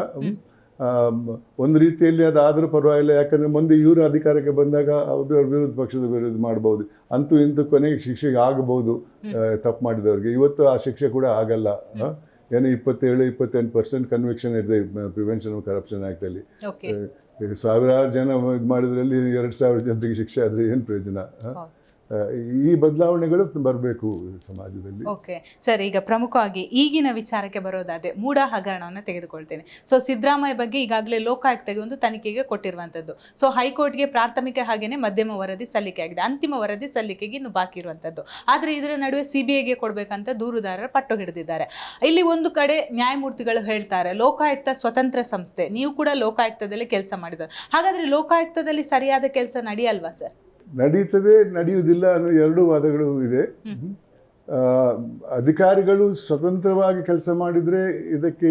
[SPEAKER 2] ಒಂದು ರೀತಿಯಲ್ಲಿ ಅದಾದರೂ ಪರವಾಗಿಲ್ಲ, ಯಾಕಂದರೆ ಮುಂದೆ ಇವರು ಅಧಿಕಾರಕ್ಕೆ ಬಂದಾಗ ಅವ್ರ ವಿರೋಧ ಪಕ್ಷದ ವಿರೋಧ ಮಾಡ್ಬೋದು, ಅಂತೂ ಇಂತೂ ಕೊನೆಗೆ ಶಿಕ್ಷೆಗೆ ಆಗಬಹುದು ತಪ್ಪು ಮಾಡಿದವ್ರಿಗೆ. ಇವತ್ತು ಆ ಶಿಕ್ಷೆ ಕೂಡ ಆಗಲ್ಲ. ಏನೋ 27-28% ಕನ್ವಿಕ್ಷನ್ ಇದೆ ಪ್ರಿವೆನ್ಷನ್ ಆಫ್ ಕರಪ್ಷನ್ ಆ್ಯಕ್ಟಲ್ಲಿ. ಸಾವಿರಾರು ಜನ ಇದು ಮಾಡಿದ್ರಲ್ಲಿ 2,000 ಜನರಿಗೆ ಶಿಕ್ಷೆ ಆದರೆ ಏನು ಪ್ರಯೋಜನ? ಈ ಬದಲಾವಣೆಗಳು ಬರಬೇಕು ಸಮಾಜದಲ್ಲಿ.
[SPEAKER 1] ಓಕೆ ಸರ್, ಈಗ ಪ್ರಮುಖವಾಗಿ ಈಗಿನ ವಿಚಾರಕ್ಕೆ ಬರೋದಾದ್ರೆ ಮೂಢ ಹಗರಣವನ್ನು ತೆಗೆದುಕೊಳ್ತೇನೆ. ಸೊ ಸಿದ್ದರಾಮಯ್ಯ ಬಗ್ಗೆ ಈಗಾಗಲೇ ಲೋಕಾಯುಕ್ತಗೆ ಒಂದು ತನಿಖೆಗೆ ಕೊಟ್ಟಿರುವಂಥದ್ದು. ಸೊ ಹೈಕೋರ್ಟ್ಗೆ ಪ್ರಾಥಮಿಕ ಹಾಗೇನೆ ಮಧ್ಯಮ ವರದಿ ಸಲ್ಲಿಕೆ ಆಗಿದೆ, ಅಂತಿಮ ವರದಿ ಸಲ್ಲಿಕೆಗೆ ಇನ್ನು ಬಾಕಿ ಇರುವಂಥದ್ದು. ಆದರೆ ಇದರ ನಡುವೆ CBIಗೆ ಕೊಡಬೇಕಂತ ದೂರುದಾರರ ಪಟ್ಟು ಹಿಡಿದಿದ್ದಾರೆ. ಇಲ್ಲಿ ಒಂದು ಕಡೆ ನ್ಯಾಯಮೂರ್ತಿಗಳು ಹೇಳ್ತಾರೆ ಲೋಕಾಯುಕ್ತ ಸ್ವತಂತ್ರ ಸಂಸ್ಥೆ, ನೀವು ಕೂಡ ಲೋಕಾಯುಕ್ತದಲ್ಲಿ ಕೆಲಸ ಮಾಡಿದ್ದಾರೆ, ಹಾಗಾದ್ರೆ ಲೋಕಾಯುಕ್ತದಲ್ಲಿ ಸರಿಯಾದ ಕೆಲಸ ನಡೆಯಲ್ವಾ ಸರ್?
[SPEAKER 2] ನಡೀತದೆ, ನಡೆಯುವುದಿಲ್ಲ ಅನ್ನೋ ಎರಡು ವಾದಗಳು ಇದೆ. ಅಧಿಕಾರಿಗಳು ಸ್ವತಂತ್ರವಾಗಿ ಕೆಲಸ ಮಾಡಿದರೆ ಇದಕ್ಕೆ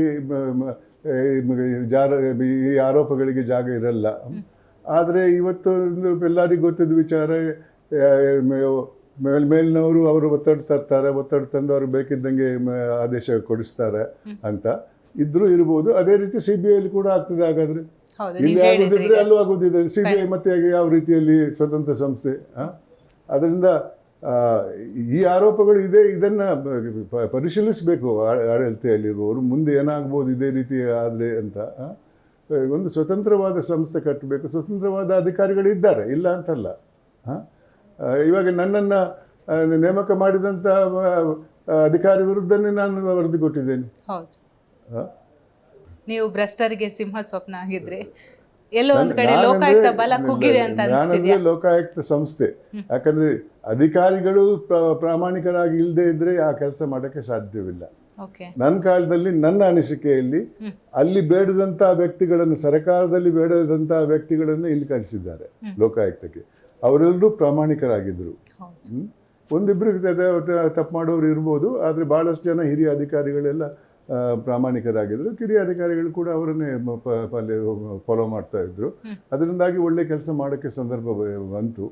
[SPEAKER 2] ಈ ಆರೋಪಗಳಿಗೆ ಜಾಗ ಇರಲ್ಲ. ಆದರೆ ಇವತ್ತು ಎಲ್ಲರಿಗೂ ಗೊತ್ತಿದ್ದ ವಿಚಾರ, ಮೇಲಿನವರು ಅವರು ಒತ್ತಡ ತರ್ತಾರೆ, ಒತ್ತಡ ತಂದು ಅವ್ರು ಬೇಕಿದ್ದಂಗೆ ಆದೇಶ ಕೊಡಿಸ್ತಾರೆ ಅಂತ ಇದ್ರೂ ಇರ್ಬೋದು. ಅದೇ ರೀತಿ CBIಯಲ್ಲಿ ಕೂಡ ಆಗ್ತದೆ. ಹಾಗಾದರೆ ಇಲ್ಲಿ ಆಗೋದಿದ್ರೆ ಅಲ್ಲೂ ಆಗೋದಿದ್ರೆ CBI ಮತ್ತೆ ಯಾವ ರೀತಿಯಲ್ಲಿ ಸ್ವತಂತ್ರ ಸಂಸ್ಥೆ? ಅದರಿಂದ ಈ ಆರೋಪಗಳು ಇದೆ, ಇದನ್ನು ಪರಿಶೀಲಿಸಬೇಕು ಆಡಳಿತೆಯಲ್ಲಿರುವವರು. ಮುಂದೆ ಏನಾಗ್ಬೋದು ಇದೇ ರೀತಿ ಆದರೆ ಅಂತ. ಒಂದು ಸ್ವತಂತ್ರವಾದ ಸಂಸ್ಥೆ ಕಟ್ಟಬೇಕು, ಸ್ವತಂತ್ರವಾದ ಅಧಿಕಾರಿಗಳು ಇದ್ದಾರೆ, ಇಲ್ಲ ಅಂತಲ್ಲ. ಇವಾಗ ನನ್ನನ್ನು ನೇಮಕ ಮಾಡಿದಂಥ ಅಧಿಕಾರಿ ವಿರುದ್ಧನೇ ನಾನು ವರದಿ ಕೊಟ್ಟಿದ್ದೇನೆ.
[SPEAKER 1] ನೀವು ಭ್ರಷ್ಟರಿಗೆ ಸಿಂಹ ಸ್ವಪ್ನ ಆಗಿದ್ರೆ ಎಲ್ಲೋ ಒಂದು ಕಡೆ ಲೋಕಾಯುಕ್ತ ಬಲ ಕುಗ್ಗಿದೆ ಅಂತ ಅನಿಸ್ತಿದ್ಯಾ?
[SPEAKER 2] ಲೋಕಾಯುಕ್ತ ಸಂಸ್ಥೆ, ಯಾಕಂದ್ರೆ ಅಧಿಕಾರಿಗಳು ಪ್ರಾಮಾಣಿಕರಾಗಿ ಇಲ್ಲದೆ ಇದ್ರೆ ಆ ಕೆಲಸ ಮಾಡೋಕ್ಕೆ ಸಾಧ್ಯವಿಲ್ಲ. ನನ್ನ ಕಾಲದಲ್ಲಿ, ನನ್ನ ಅನಿಸಿಕೆಯಲ್ಲಿ, ಅಲ್ಲಿ ಬೇಡದಂತ ವ್ಯಕ್ತಿಗಳನ್ನು, ಸರ್ಕಾರದಲ್ಲಿ ಬೇಡದಂತ ವ್ಯಕ್ತಿಗಳನ್ನು ಇಲ್ಲಿ ಕಳಿಸಿದ್ದಾರೆ ಲೋಕಾಯುಕ್ತಕ್ಕೆ. ಅವರೆಲ್ಲರೂ ಪ್ರಾಮಾಣಿಕರಾಗಿದ್ದರು. ಒಂದಿಬ್ರು ತಪ್ಪು ಮಾಡೋರು ಇರ್ಬೋದು, ಆದರೆ ಬಹಳಷ್ಟು ಜನ ಹಿರಿಯ ಅಧಿಕಾರಿಗಳೆಲ್ಲ ಪ್ರಾಮಾಣಿಕರಾಗಿದ್ದರು. ಕಿರಿಯ ಅಧಿಕಾರಿಗಳು ಕೂಡ ಅವರನ್ನೇ ಫಾಲೋ ಮಾಡ್ತಾ ಇದ್ರು. ಅದರಿಂದಾಗಿ ಒಳ್ಳೆ ಕೆಲಸ ಮಾಡೋಕ್ಕೆ ಸಂದರ್ಭ ಬಂತು.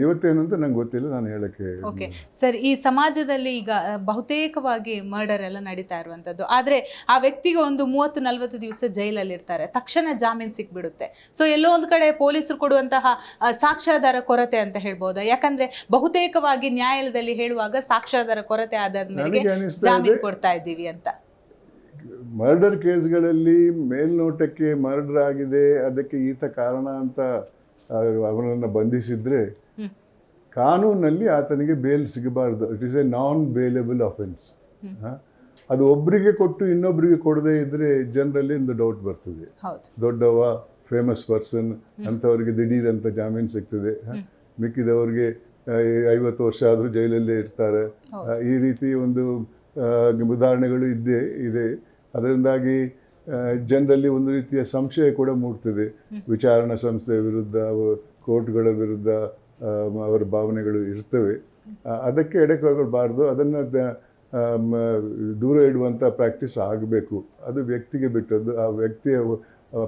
[SPEAKER 2] ಇವತ್ತೇನಂತ ನಂಗೆ ಗೊತ್ತಿಲ್ಲ, ನಾನು ಹೇಳಕ್ಕೆ.
[SPEAKER 1] ಓಕೆ ಸರ್, ಈ ಸಮಾಜದಲ್ಲಿ ಈಗ ಬಹುತೇಕವಾಗಿ ಮರ್ಡರ್ ಎಲ್ಲ ನಡೀತಾ ಇರುವಂಥದ್ದು. ಆದರೆ ಆ ವ್ಯಕ್ತಿಗೆ ಒಂದು 30-40 ದಿವಸ ಜೈಲಲ್ಲಿ ಇರ್ತಾರೆ, ತಕ್ಷಣ ಜಾಮೀನು ಸಿಕ್ಬಿಡುತ್ತೆ. ಸೊ ಎಲ್ಲೋ ಒಂದು ಕಡೆ ಪೊಲೀಸರು ಕೊಡುವಂತಹ ಸಾಕ್ಷ್ಯಾಧಾರ ಕೊರತೆ ಅಂತ ಹೇಳ್ಬೋದಾ? ಯಾಕಂದ್ರೆ ಬಹುತೇಕವಾಗಿ ನ್ಯಾಯಾಲಯದಲ್ಲಿ ಹೇಳುವಾಗ ಸಾಕ್ಷ್ಯಾಧಾರ ಕೊರತೆ ಆದಾದ್ಮೇಲೆ ಜಾಮೀನು ಕೊಡ್ತಾ ಇದ್ದೀವಿ ಅಂತ.
[SPEAKER 2] ಮರ್ಡರ್ ಕೇಸ್ಗಳಲ್ಲಿ ಮೇಲ್ನೋಟಕ್ಕೆ ಮರ್ಡರ್ ಆಗಿದೆ, ಅದಕ್ಕೆ ಈತ ಕಾರಣ ಅಂತ ಅವನನ್ನು ಬಂಧಿಸಿದ್ರೆ ಕಾನೂನಲ್ಲಿ ಆತನಿಗೆ ಬೇಲ್ ಸಿಗಬಾರ್ದು. It is a non bailable offence. ಅದು ಒಬ್ಬರಿಗೆ ಕೊಟ್ಟು ಇನ್ನೊಬ್ಬರಿಗೆ ಕೊಡದೇ ಇದ್ರೆ ಜನರಲ್ಲಿ ಒಂದು ಡೌಟ್ ಬರ್ತದೆ. ದೊಡ್ಡವ, ಫೇಮಸ್ ಪರ್ಸನ್ ಅಂಥವ್ರಿಗೆ ದಿಢೀರಂತ ಜಾಮೀನು ಸಿಗ್ತದೆ, ಮಿಕ್ಕಿದವ್ರಿಗೆ 50 ವರ್ಷ ಆದರೂ ಜೈಲಲ್ಲೇ ಇರ್ತಾರೆ. ಈ ರೀತಿ ಒಂದು ಉದಾಹರಣೆಗಳು ಇದೆ. ಅದರಿಂದಾಗಿ ಜನರಲ್ಲಿ ಒಂದು ರೀತಿಯ ಸಂಶಯ ಕೂಡ ಮೂಡ್ತದೆ. ವಿಚಾರಣಾ ಸಂಸ್ಥೆಯ ವಿರುದ್ಧ, ಕೋರ್ಟ್ಗಳ ವಿರುದ್ಧ ಅವರ ಭಾವನೆಗಳು ಇರ್ತವೆ. ಅದಕ್ಕೆ ಎಡೆಕೊಡಬಾರ್ದು. ಅದನ್ನು ದೂರ ಇಡುವಂಥ ಪ್ರಾಕ್ಟೀಸ್ ಆಗಬೇಕು. ಅದು ವ್ಯಕ್ತಿಗೆ ಬಿಟ್ಟದ್ದು, ಆ ವ್ಯಕ್ತಿಯ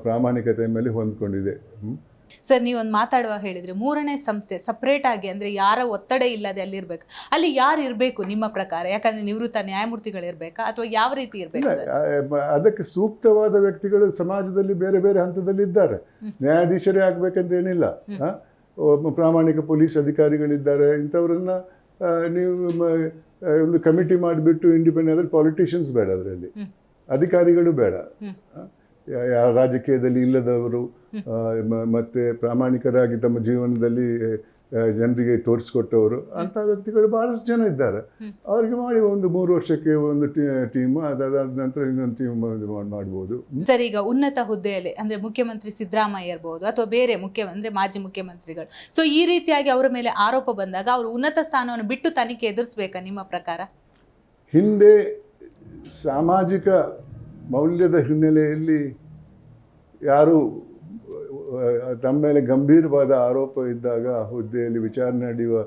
[SPEAKER 2] ಪ್ರಾಮಾಣಿಕತೆ ಮೇಲೆ ಹೊಂದ್ಕೊಂಡಿದೆ.
[SPEAKER 1] ಸರ್, ನೀವೊಂದು ಮಾತಾಡುವ ಹೇಳಿದ್ರೆ 3ನೇ ಸಂಸ್ಥೆ ಸಪ್ರೇಟ್ ಆಗಿ, ಅಂದ್ರೆ ಯಾರ ಒತ್ತಡ ಇಲ್ಲದೆ ಅಲ್ಲಿರ್ಬೇಕು, ಅಲ್ಲಿ ಯಾರು ಇರಬೇಕು ನಿಮ್ಮ ಪ್ರಕಾರ? ಯಾಕಂದ್ರೆ ನಿವೃತ್ತ ನ್ಯಾಯಮೂರ್ತಿಗಳಿರ್ಬೇಕಾ ಅಥವಾ ಯಾವ ರೀತಿ ಇರಬೇಕು?
[SPEAKER 2] ಅದಕ್ಕೆ ಸೂಕ್ತವಾದ ವ್ಯಕ್ತಿಗಳು ಸಮಾಜದಲ್ಲಿ ಬೇರೆ ಬೇರೆ ಹಂತದಲ್ಲಿ ಇದ್ದಾರೆ. ನ್ಯಾಯಾಧೀಶರೇ ಆಗ್ಬೇಕಂತ ಏನಿಲ್ಲ. ಪ್ರಾಮಾಣಿಕ ಪೊಲೀಸ್ ಅಧಿಕಾರಿಗಳಿದ್ದಾರೆ. ಇಂಥವ್ರನ್ನ ನೀವು ಒಂದು ಕಮಿಟಿ ಮಾಡಿಬಿಟ್ಟು ಇಂಡಿಪೆಂಡೆಂಟ್ ಆದ್ರೆ, ಪಾಲಿಟಿಷಿಯನ್ಸ್ ಬೇಡ, ಅದರಲ್ಲಿ ಅಧಿಕಾರಿಗಳು ಬೇಡ, ರಾಜಕೀಯದಲ್ಲಿ ಇಲ್ಲದವರು, ಮತ್ತೆ ಪ್ರಾಮಾಣಿಕರಾಗಿ ತಮ್ಮ ಜೀವನದಲ್ಲಿ ಜನರಿಗೆ ತೋರಿಸ್ಕೊಟ್ಟವರು, ಅಂಥ ವ್ಯಕ್ತಿಗಳು ಬಹಳಷ್ಟು ಜನ ಇದ್ದಾರೆ. ಅವ್ರಿಗೆ ಮಾಡಿ ಒಂದು 3 ವರ್ಷಕ್ಕೆ ಒಂದು ಟೀಮ್, ಅದಾದ ನಂತರ ಇನ್ನೊಂದು ಟೀಮ್ ಮಾಡ್ಬೋದು.
[SPEAKER 1] ಸರ್, ಈಗ ಉನ್ನತ ಹುದ್ದೆಯಲ್ಲಿ ಅಂದ್ರೆ ಮುಖ್ಯಮಂತ್ರಿ ಸಿದ್ದರಾಮಯ್ಯ ಇರ್ಬೋದು ಅಥವಾ ಬೇರೆ ಅಂದ್ರೆ ಮಾಜಿ ಮುಖ್ಯಮಂತ್ರಿಗಳು, ಸೊ ಈ ರೀತಿಯಾಗಿ ಅವರ ಮೇಲೆ ಆರೋಪ ಬಂದಾಗ ಅವರು ಉನ್ನತ ಸ್ಥಾನವನ್ನು ಬಿಟ್ಟು ತನಿಖೆ ಎದುರಿಸಬೇಕಾ ನಿಮ್ಮ ಪ್ರಕಾರ?
[SPEAKER 2] ಹಿಂದೆ ಸಾಮಾಜಿಕ ಮೌಲ್ಯದ ಹಿನ್ನೆಲೆಯಲ್ಲಿ ಯಾರು ತಮ್ಮ ಮೇಲೆ ಗಂಭೀರವಾದ ಆರೋಪ ಇದ್ದಾಗ ಹುದ್ದೆಯಲ್ಲಿ ವಿಚಾರಣೆ ನಡೆಯುವ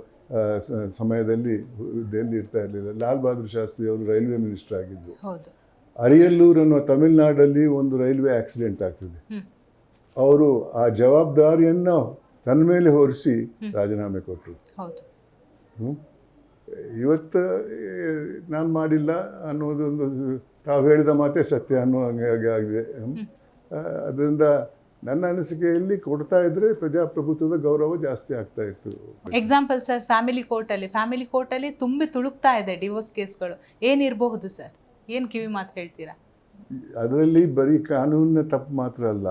[SPEAKER 2] ಸಮಯದಲ್ಲಿ ಹುದ್ದೆಯಲ್ಲಿ ಇರ್ತಾ ಇರಲಿಲ್ಲ. ಲಾಲ್ ಬಹದ್ದೂರ್ ಶಾಸ್ತ್ರಿ ಅವರು ರೈಲ್ವೆ ಮಿನಿಸ್ಟರ್ ಆಗಿದ್ದರು.
[SPEAKER 1] ಹೌದು.
[SPEAKER 2] ಅರಿಯಲ್ಲೂರು ಅನ್ನೋ ತಮಿಳುನಾಡಲ್ಲಿ ಒಂದು ರೈಲ್ವೆ ಆಕ್ಸಿಡೆಂಟ್ ಆಗ್ತದೆ. ಅವರು ಆ ಜವಾಬ್ದಾರಿಯನ್ನು ತನ್ನ ಮೇಲೆ ಹೊರಿಸಿ ರಾಜೀನಾಮೆ ಕೊಟ್ಟರು. ಇವತ್ತು ನಾನು ಮಾಡಿಲ್ಲ ಅನ್ನೋದೊಂದು ತಾವು ಹೇಳಿದ ಮಾತೇ ಸತ್ಯ ಅನ್ನೋ ಹಂಗಾಗಿ ಆಗಿದೆ. ಅದರಿಂದ ನನ್ನ ಅನಿಸಿಕೆಯಲ್ಲಿ ಕೊಡ್ತಾ ಇದ್ರೆ ಪ್ರಜಾಪ್ರಭುತ್ವದ ಗೌರವ ಜಾಸ್ತಿ ಆಗ್ತಾ ಇತ್ತು.
[SPEAKER 1] ಎಕ್ಸಾಂಪಲ್ ಸರ್, ಫ್ಯಾಮಿಲಿ ಕೋರ್ಟಲ್ಲಿ ತುಂಬಿ ತುಳುಕ್ತಾ ಇದೆ ಡಿವೋರ್ಸ್ ಕೇಸ್ಗಳು. ಏನಿರಬಹುದು ಸರ್? ಏನು ಕಿವಿ ಮಾತು ಹೇಳ್ತೀರಾ?
[SPEAKER 2] ಅದರಲ್ಲಿ ಬರೀ ಕಾನೂನಿನ ತಪ್ಪು ಮಾತ್ರ ಅಲ್ಲ,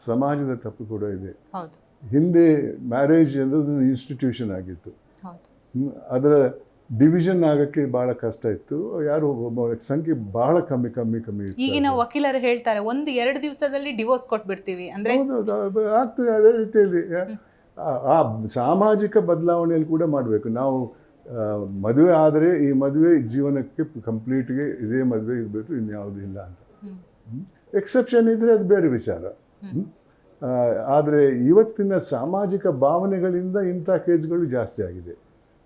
[SPEAKER 2] ಸಮಾಜದ ತಪ್ಪು ಕೂಡ ಇದೆ.
[SPEAKER 1] ಹೌದು.
[SPEAKER 2] ಹಿಂದೆ ಮ್ಯಾರೇಜ್ ಅನ್ನೋದು ಇನ್ಸ್ಟಿಟ್ಯೂಷನ್ ಆಗಿತ್ತು. ಅದರ ಡಿವಿಷನ್ ಆಗಕ್ಕೆ ಬಹಳ ಕಷ್ಟ ಇತ್ತು. ಯಾರು ಸಂಖ್ಯೆ ಬಹಳ ಕಮ್ಮಿ ಇತ್ತು.
[SPEAKER 1] ಈಗಿನ ವಕೀಲರು ಹೇಳ್ತಾರೆ 1-2 ದಿವಸದಲ್ಲಿ ಡಿವೋರ್ಸ್ ಕೊಟ್ಬಿಡ್ತೀವಿ ಅಂದ್ರೆ.
[SPEAKER 2] ಆಗ್ತದೆ. ಅದೇ ರೀತಿಯಲ್ಲಿ ಆ ಸಾಮಾಜಿಕ ಬದಲಾವಣೆಯಲ್ಲಿ ಕೂಡ ಮಾಡಬೇಕು. ನಾವು ಮದುವೆ ಆದರೆ ಈ ಮದುವೆ ಜೀವನಕ್ಕೆ ಕಂಪ್ಲೀಟ್ಗೆ ಇದೇ ಮದುವೆ ಇರಬೇಕು, ಇನ್ಯಾವುದೂ ಇಲ್ಲ ಅಂತ. ಎಕ್ಸೆಪ್ಷನ್ ಇದ್ದರೆ ಅದು ಬೇರೆ ವಿಚಾರ. ಆದರೆ ಇವತ್ತಿನ ಸಾಮಾಜಿಕ ಭಾವನೆಗಳಿಂದ ಇಂಥ ಕೇಸ್ಗಳು ಜಾಸ್ತಿ ಆಗಿದೆ.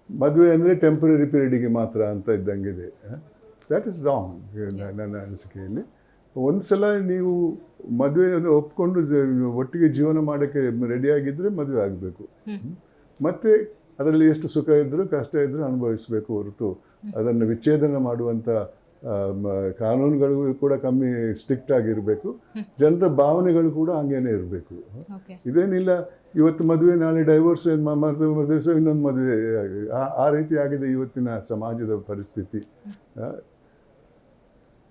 [SPEAKER 2] ಮದುವೆ ಅಂದರೆ ಟೆಂಪ್ರರಿ ಪೀರಿಯಡಿಗೆ ಮಾತ್ರ ಅಂತ ಇದ್ದಂಗಿದೆ. ದ್ಯಾಟ್ ಇಸ್ ರಾಂಗ್ ನನ್ನ ಅನಿಸಿಕೆಯಲ್ಲಿ. ಒಂದು ಸಲ ನೀವು ಮದುವೆಯನ್ನು ಒಪ್ಕೊಂಡು ಒಟ್ಟಿಗೆ ಜೀವನ ಮಾಡೋಕ್ಕೆ ರೆಡಿಯಾಗಿದ್ದರೆ ಮದುವೆ ಆಗಬೇಕು. ಮತ್ತು ಅದರಲ್ಲಿ ಎಷ್ಟು ಸುಖ ಇದ್ದರೂ ಕಷ್ಟ ಇದ್ದರೂ ಅನುಭವಿಸಬೇಕು ಹೊರತು ಅದನ್ನು ವಿಚ್ಛೇದನ ಮಾಡುವಂಥ ಕಾನೂನುಗಳು ಕೂಡ ಕಮ್ಮಿ ಸ್ಟ್ರಿಕ್ಟ್ ಆಗಿರಬೇಕು. ಜನರ ಭಾವನೆಗಳು ಕೂಡ ಹಂಗೇನೆ ಇರಬೇಕು. ಇದೇನಿಲ್ಲ ಇವತ್ತು ಮದುವೆ ನಾಳೆ ಡೈವೋರ್ಸ್, ಮದುವೆ ಇನ್ನೊಂದು ಮದುವೆ, ಆ ರೀತಿ ಆಗಿದೆ ಇವತ್ತಿನ ಸಮಾಜದ ಪರಿಸ್ಥಿತಿ.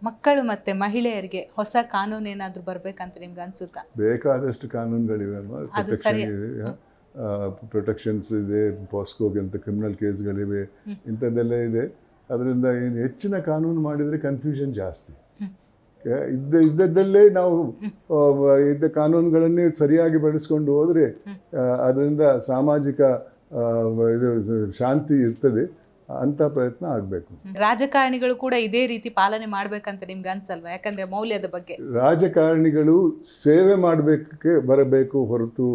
[SPEAKER 1] ಮಕ್ಕಳು ಮತ್ತೆ ಮಹಿಳೆಯರಿಗೆ ಹೊಸ ಕಾನೂನು ಏನಾದರೂ ಬರಬೇಕಂತ ನಿಮ್ಗೆ ಅನ್ಸುತ್ತಾ?
[SPEAKER 2] ಬೇಕಾದಷ್ಟು ಕಾನೂನುಗಳಿವೆ. ಪ್ರೊಟೆಕ್ಷನ್ಸ್ ಇದೆ, ಪಾಸ್ಕೋಗೆ ಅಂತ ಕ್ರಿಮಿನಲ್ ಕೇಸ್ಗಳಿವೆ, ಇಂಥದ್ದೆಲ್ಲ ಇದೆ. ಅದರಿಂದ ಏನು ಹೆಚ್ಚಿನ ಕಾನೂನು ಮಾಡಿದರೆ ಕನ್ಫ್ಯೂಷನ್ ಜಾಸ್ತಿ. ಇದ್ದದ್ದಲ್ಲೇ ನಾವು ಇದ್ದ ಕಾನೂನುಗಳನ್ನೇ ಸರಿಯಾಗಿ ಬಳಸ್ಕೊಂಡು ಹೋದರೆ ಅದರಿಂದ ಸಾಮಾಜಿಕ ಇದು ಶಾಂತಿ ಇರ್ತದೆ. ಅಂತ ಪ್ರಯತ್ನ ಆಗಬೇಕು.
[SPEAKER 1] ರಾಜಕಾರಣಿಗಳು ಕೂಡ ಇದೇ ರೀತಿ ಪಾಲನೆ ಮಾಡಬೇಕಂತ ನಿಮ್ಗೆ ಅನ್ಸಲ್ವಾ? ಯಾಕಂದ್ರೆ ಮೌಲ್ಯದ ಬಗ್ಗೆ
[SPEAKER 2] ರಾಜಕಾರಣಿಗಳು ಸೇವೆ ಮಾಡಬೇಕಕ್ಕೆ ಬರಬೇಕು ಹೊರತು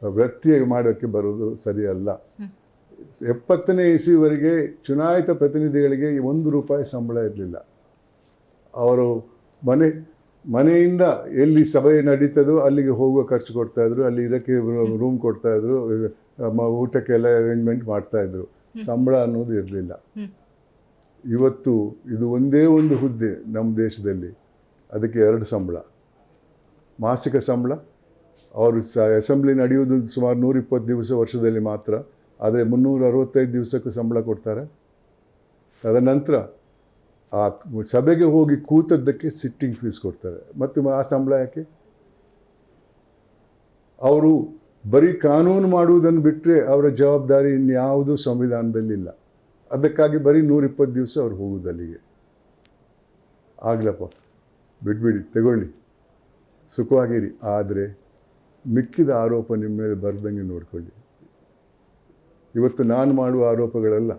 [SPEAKER 2] ವೃತ್ತಿ ಮಾಡೋಕ್ಕೆ ಬರೋದು ಸರಿಯಲ್ಲ. 70ನೇ ಇಸವಿವರೆಗೆ ಚುನಾಯಿತ ಪ್ರತಿನಿಧಿಗಳಿಗೆ ₹1 ಸಂಬಳ ಇರಲಿಲ್ಲ. ಅವರು ಮನೆಯಿಂದ ಎಲ್ಲಿ ಸಭೆ ನಡೀತದೋ ಅಲ್ಲಿಗೆ ಹೋಗುವ ಖರ್ಚು ಕೊಡ್ತಾಯಿದ್ರು, ಅಲ್ಲಿ ಇರೋಕ್ಕೆ ರೂಮ್ ಕೊಡ್ತಾಯಿದ್ರು, ಊಟಕ್ಕೆಲ್ಲ ಅರೇಂಜ್ಮೆಂಟ್ ಮಾಡ್ತಾಯಿದ್ರು. ಸಂಬಳ ಅನ್ನೋದು ಇರಲಿಲ್ಲ. ಇವತ್ತು ಇದು ಒಂದೇ ಒಂದು ಹುದ್ದೆ ನಮ್ಮ ದೇಶದಲ್ಲಿ, ಅದಕ್ಕೆ 2 ಸಂಬಳ. ಮಾಸಿಕ ಸಂಬಳ, ಅವರು ಅಸೆಂಬ್ಲಿ ನಡೆಯುವುದು ಸುಮಾರು 120 ದಿವಸ ವರ್ಷದಲ್ಲಿ ಮಾತ್ರ, ಆದರೆ 365 ದಿವಸಕ್ಕೂ ಸಂಬಳ ಕೊಡ್ತಾರೆ. ತದನಂತರ ಆ ಸಭೆಗೆ ಹೋಗಿ ಕೂತದ್ದಕ್ಕೆ ಸಿಟ್ಟಿಂಗ್ ಫೀಸ್ ಕೊಡ್ತಾರೆ. ಮತ್ತು ಆ ಸಂಬಳ ಯಾಕೆ? ಅವರು ಬರೀ ಕಾನೂನು ಮಾಡುವುದನ್ನು ಬಿಟ್ಟರೆ ಅವರ ಜವಾಬ್ದಾರಿ ಇನ್ಯಾವುದೂ ಸಂವಿಧಾನದಲ್ಲಿಲ್ಲ. ಅದಕ್ಕಾಗಿ ಬರೀ 120 ದಿವಸ ಅವ್ರು ಹೋಗುವುದು ಅಲ್ಲಿಗೆ. ಆಗ್ಲಪ್ಪ, ಬಿಟ್ಬಿಡಿ, ತಗೊಳ್ಳಿ, ಸುಖವಾಗಿರಿ, ಆದರೆ ಮಿಕ್ಕಿದ ಆರೋಪ ನಿಮ್ಮ ಮೇಲೆ ಬರ್ದಂಗೆ ನೋಡ್ಕೊಳ್ಳಿ. ಇವತ್ತು ನಾನು ಮಾಡುವ ಆರೋಪಗಳಲ್ಲ,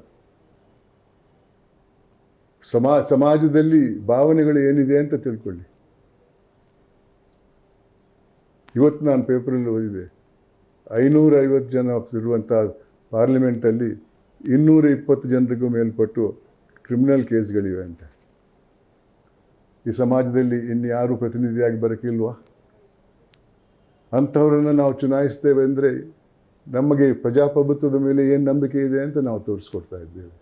[SPEAKER 2] ಸಮಾಜದಲ್ಲಿ ಭಾವನೆಗಳು ಏನಿದೆ ಅಂತ ತಿಳ್ಕೊಳ್ಳಿ. ಇವತ್ತು ನಾನು ಪೇಪರಲ್ಲಿ ಓದಿದೆ, 550 ಜನ ಇರುವಂಥ ಪಾರ್ಲಿಮೆಂಟಲ್ಲಿ 220 ಜನರಿಗೂ ಮೇಲ್ಪಟ್ಟು ಕ್ರಿಮಿನಲ್ ಕೇಸ್ಗಳಿವೆ ಅಂತ. ಈ ಸಮಾಜದಲ್ಲಿ ಇನ್ಯಾರೂ ಪ್ರತಿನಿಧಿಯಾಗಿ ಬರೋಕ್ಕಿಲ್ವಾ? ಅಂಥವ್ರನ್ನು ನಾವು ಚುನಾಯಿಸ್ತೇವೆ ಅಂದರೆ ನಮಗೆ ಪ್ರಜಾಪ್ರಭುತ್ವದ ಮೇಲೆ ಏನು ನಂಬಿಕೆ ಇದೆ ಅಂತ ನಾವು ತೋರಿಸ್ಕೊಡ್ತಾ ಇದ್ದೇವೆ.